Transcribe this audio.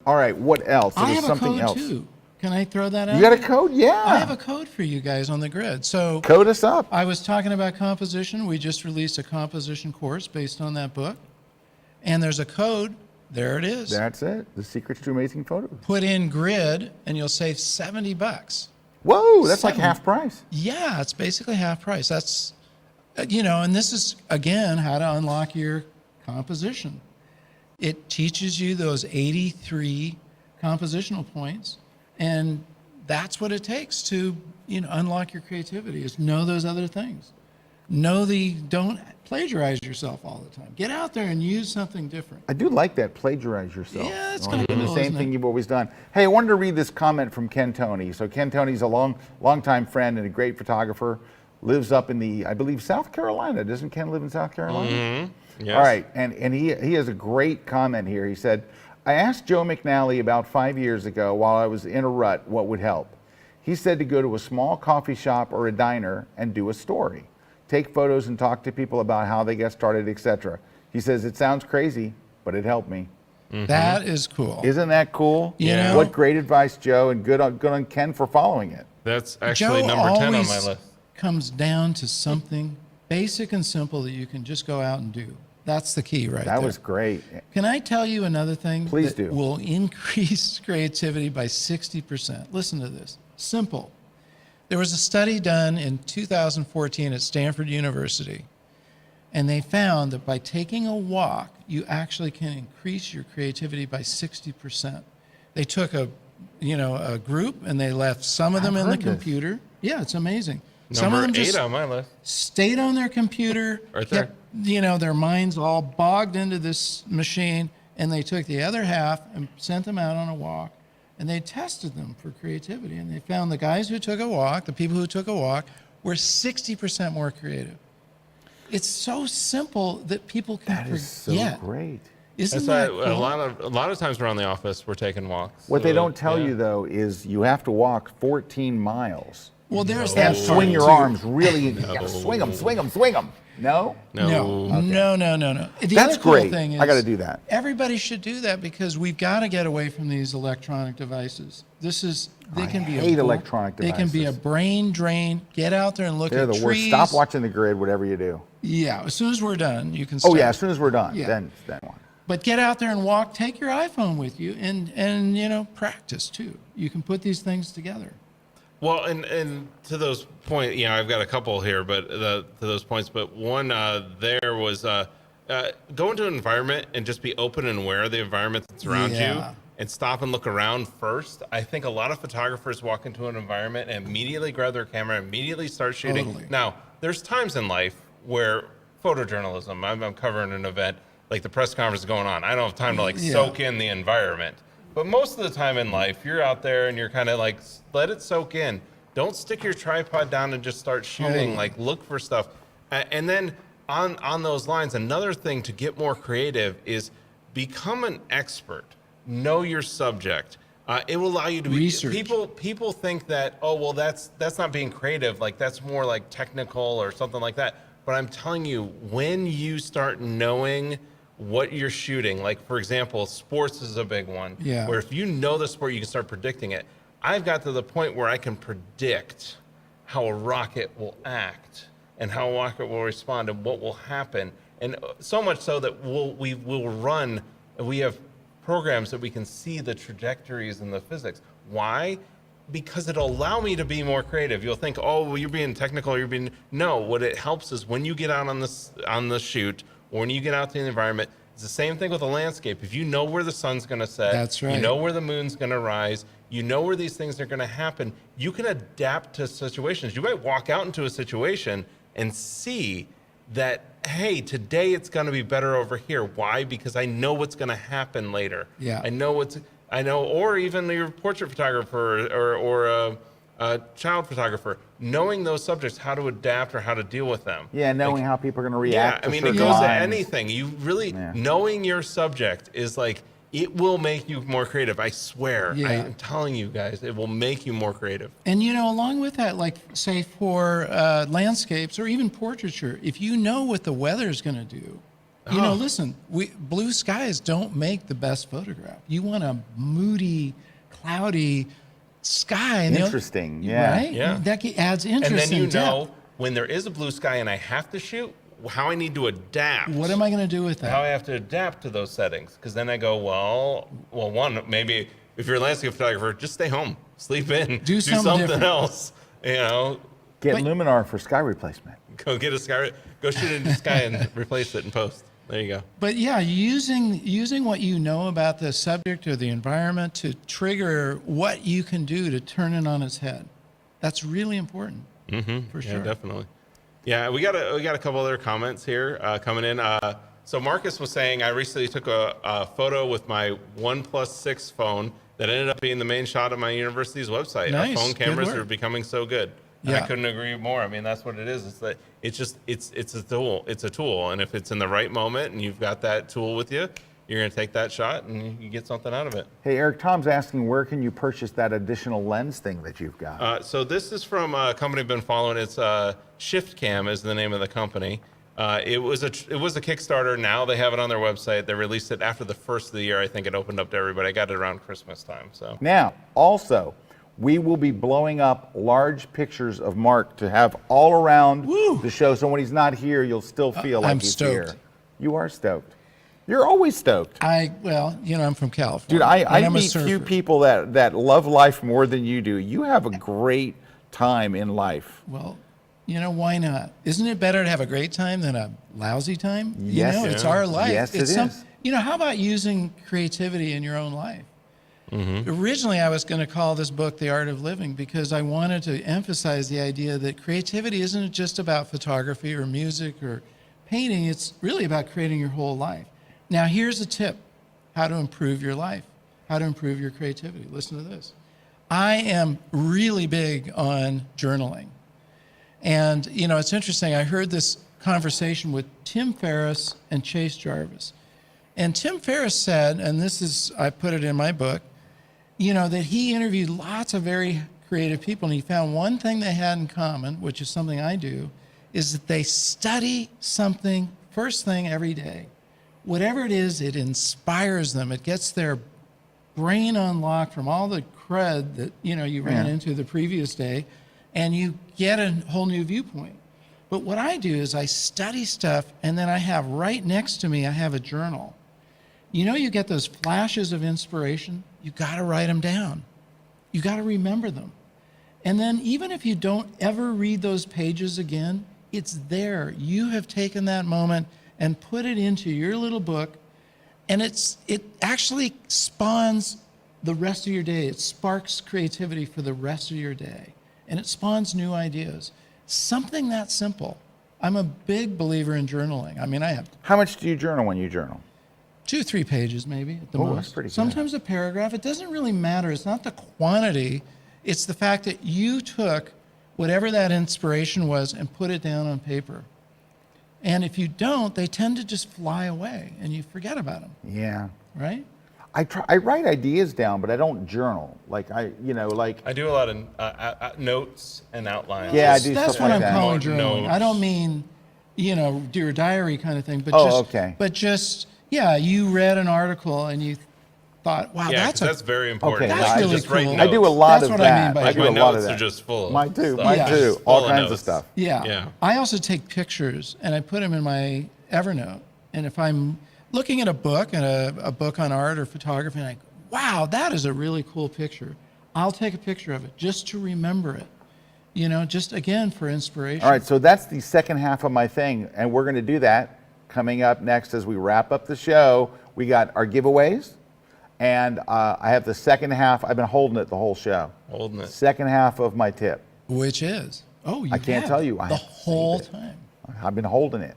All right, what else? I There's have a something code else. too. Can I throw that out? You got a code? Yeah. I have a code for you guys on the grid. So Code us up. I was talking about composition. We just released a composition course based on that book. And there's a code. There it is. That's it. The secrets to amazing photos. Put in grid and you'll save $70. Whoa, that's like half price. Yeah, it's basically half price. That's, and this is, again, how to unlock your composition. It teaches you those 83 compositional points, and that's what it takes to, unlock your creativity, is know those other things. Don't plagiarize yourself all the time. Get out there and use something different. I do like that, plagiarize yourself. Yeah, it's kind of cool, the same thing you've always done. Hey, I wanted to read this comment from Ken Tony. So Ken Tony's a long-time friend and a great photographer. Lives up in I believe, South Carolina. Doesn't Ken live in South Carolina? Mm-hmm. Yes. All right, and he has a great comment here. He said, I asked Joe McNally about 5 years ago while I was in a rut what would help. He said to go to a small coffee shop or a diner and do a story. Take photos and talk to people about how they got started, etc. He says, it sounds crazy, but it helped me. Mm-hmm. That is cool. Isn't that cool? Yeah. What great advice, Joe, and good on Ken for following it. That's actually Joe number 10 on my always list. comes down to something basic and simple that you can just go out and do. That's the key right there. That was great. Can I tell you another thing? Please that do. Will increase creativity by 60%. Listen to this. Simple. There was a study done in 2014 at Stanford University, and they found that by taking a walk, you actually can increase your creativity by 60%. They took a group and they left some of them in the computer. Yeah, it's amazing. Some of them Number 8 just on my list. stayed on their computer, Right there. kept, their minds all bogged into this machine, and they took the other half and sent them out on a walk, and they tested them for creativity, and they found the guys who took a walk, the people who took a walk, were 60% more creative. It's so simple that people can That is so forget. great. Isn't That's that why cool? a lot of times around the office we're taking walks. What they So, don't tell yeah. you, though, is you have to walk 14 miles. Well, there's And that swing part, your too. arms really. You gotta swing them, swing them, swing them. No? No. The That's other cool great. thing is I got to do that. everybody should do that because we've got to get away from these electronic devices. They can be hate electronic They can be a devices. brain drain. Get out there and look They're at the trees. worst. Stop watching the grid, whatever you do. Yeah, as soon as we're done, you can Oh, start. yeah, as soon as we're done, Yeah. then that one. But get out there and walk. Take your iPhone with you and practice too. You can put these things together. Well, and to those points, I've got a couple here, but to those points, but one there was go into an environment and just be open and aware of the environment that's around you, Yeah. and stop and look around first. I think a lot of photographers walk into an environment and immediately grab their camera, immediately start shooting. Totally. Now, there's times in life where photojournalism, I'm covering an event, like the press conference is going on. I don't have time to soak in the environment. But most of the time in life, you're out there and you're kind of like, let it soak in. Don't stick your tripod down and just start shooting. Like, look for stuff. And then on those lines, another thing to get more creative is become an expert. Know your subject. It will allow you to be Research. People think that, oh, well, that's not being creative. Like, that's more like technical or something like that. But I'm telling you, when you start knowing what you're shooting, like, for example, sports is a big one. Yeah. Where if you know the sport, you can start predicting it. I've got to the point where I can predict how a rocket will act and how a rocket will respond and what will happen. And so much so that we have programs that we can see the trajectories and the physics. Why? Because it'll allow me to be more creative. You'll think, oh, well, you're being technical. No, what it helps is when you get out on the shoot, or when you get out to the environment, it's the same thing with a landscape. If you know where the sun's going to set, That's right. you know where the moon's going to rise, you know where these things are going to happen, you can adapt to situations. You might walk out into a situation and see that, hey, today it's going to be better over here. Why? Because I know what's going to happen later. Yeah. I know, or even your portrait photographer or a child photographer, knowing those subjects, how to adapt or how to deal with them. Yeah, knowing how people are going to react. Yeah, I mean, to it certain goes to lines. anything. You really, knowing your subject is like, it will make you more creative. I swear. Yeah. I'm telling you guys, it will make you more creative. And along with that, like say for landscapes or even portraiture, if you know what the weather's going to do, You know, listen, blue skies don't make the best photograph. You want a moody, cloudy sky. And Interesting, yeah. Right? Yeah. That adds interest And then you and depth. know when there is a blue sky and I have to shoot, how I need to adapt. What am I going to do with that? How I have to adapt to those settings. Because then I go, well, one, maybe if you're a landscape photographer, just stay home, sleep in, Do something different. else. You know, Get Luminar for sky replacement. go get a sky, go shoot it in the sky and replace it in post. There you go. But yeah, using what you know about the subject or the environment to trigger what you can do to turn it on its head. That's really important. For sure. Yeah, definitely. Yeah, we got a couple other comments here coming in. So Marcus was saying, I recently took a photo with my OnePlus 6 phone that ended up being the main shot of my university's website. Nice. Our phone Good cameras work. are becoming so good. And Yeah. I couldn't agree more. I mean, that's what it is. It's that it's a tool. It's a tool, and if it's in the right moment and you've got that tool with you, you're going to take that shot and you get something out of it. Hey, Eric, Tom's asking, where can you purchase that additional lens thing that you've got? So this is from a company I've been following. It's Shift Cam is the name of the company. It was a Kickstarter. Now they have it on their website. They released it after the first of the year. I think it opened up to everybody. I got it around Christmas time. So Now, also, we will be blowing up large pictures of Mark to have all around the show. So when he's not here, you'll still feel like I'm he's stoked. here. You are stoked. You're always stoked. Well, you know, I'm from California. Dude, I and I'm a meet few surfer. people that love life more than you do. You have a great time in life. Well, you know, why not? Isn't it better to have a great time than a lousy time? Yes, You know, it's yeah. our life. Yes, it's it is. You know, how about using creativity in your own life? Originally, I was going to call this book The Art of Living because I wanted to emphasize the idea that creativity isn't just about photography or music or painting. It's really about creating your whole life. Now, here's a tip, how to improve your life, how to improve your creativity. Listen to this. I am really big on journaling. And, you know, it's interesting. I heard this conversation with Tim Ferriss and Chase Jarvis. And Tim Ferriss said, and this is, I put it in my book, you know, that he interviewed lots of very creative people, and he found one thing they had in common, which is something I do, is that they study something first thing every day. Whatever it is, it inspires them. It gets their brain unlocked from all the crud that, you know, you ran into the previous day, and you get a whole new viewpoint. But what I do is I study stuff, and then I have right next to me, I have a journal. You know, you get those flashes of inspiration, you got to write them down. You got to remember them. And then even if you don't ever read those pages again, it's there. You have taken that moment and put it into your little book, and it actually spawns the rest of your day. It sparks creativity for the rest of your day, and it spawns new ideas. Something that simple. I'm a big believer in journaling. I mean, I have How much do you journal when you journal? 2-3 pages maybe at the Oh, most. that's pretty good. Sometimes a paragraph. It doesn't really matter. It's not the quantity. It's the fact that you took whatever that inspiration was and put it down on paper. And if you don't, they tend to just fly away and you forget about them, Yeah. right? I write ideas down, but I don't journal. Like I I do a lot of notes and outlines. Yeah, I do That's stuff what like I'm that. calling Notes. journaling. I don't mean, you know, dear diary kind of thing, but Oh, okay. yeah, you read an article and you thought, wow, Yeah, that's 'cause that's very important. Okay, that's I really just write cool. notes. I do a lot That's of what I mean that. by I do my a lot of notes that. are just full of Mine too. stuff. Mine Yeah. too. Full All of kinds of notes. stuff. Yeah. Yeah. I also take pictures and I put them in my Evernote. And if I'm looking at a book and a book on art or photography, and I go, wow, that is a really cool picture, I'll take a picture of it just to remember it. You know, just again for inspiration. All right, so that's the second half of my thing, and we're going to do that coming up next as we wrap up the show. We got our giveaways, and I have the second half. I've been holding it the whole show. Holding it. Second half of my tip. Which is, oh, you I can't have tell you. the I have to whole save it. time. I've been holding it.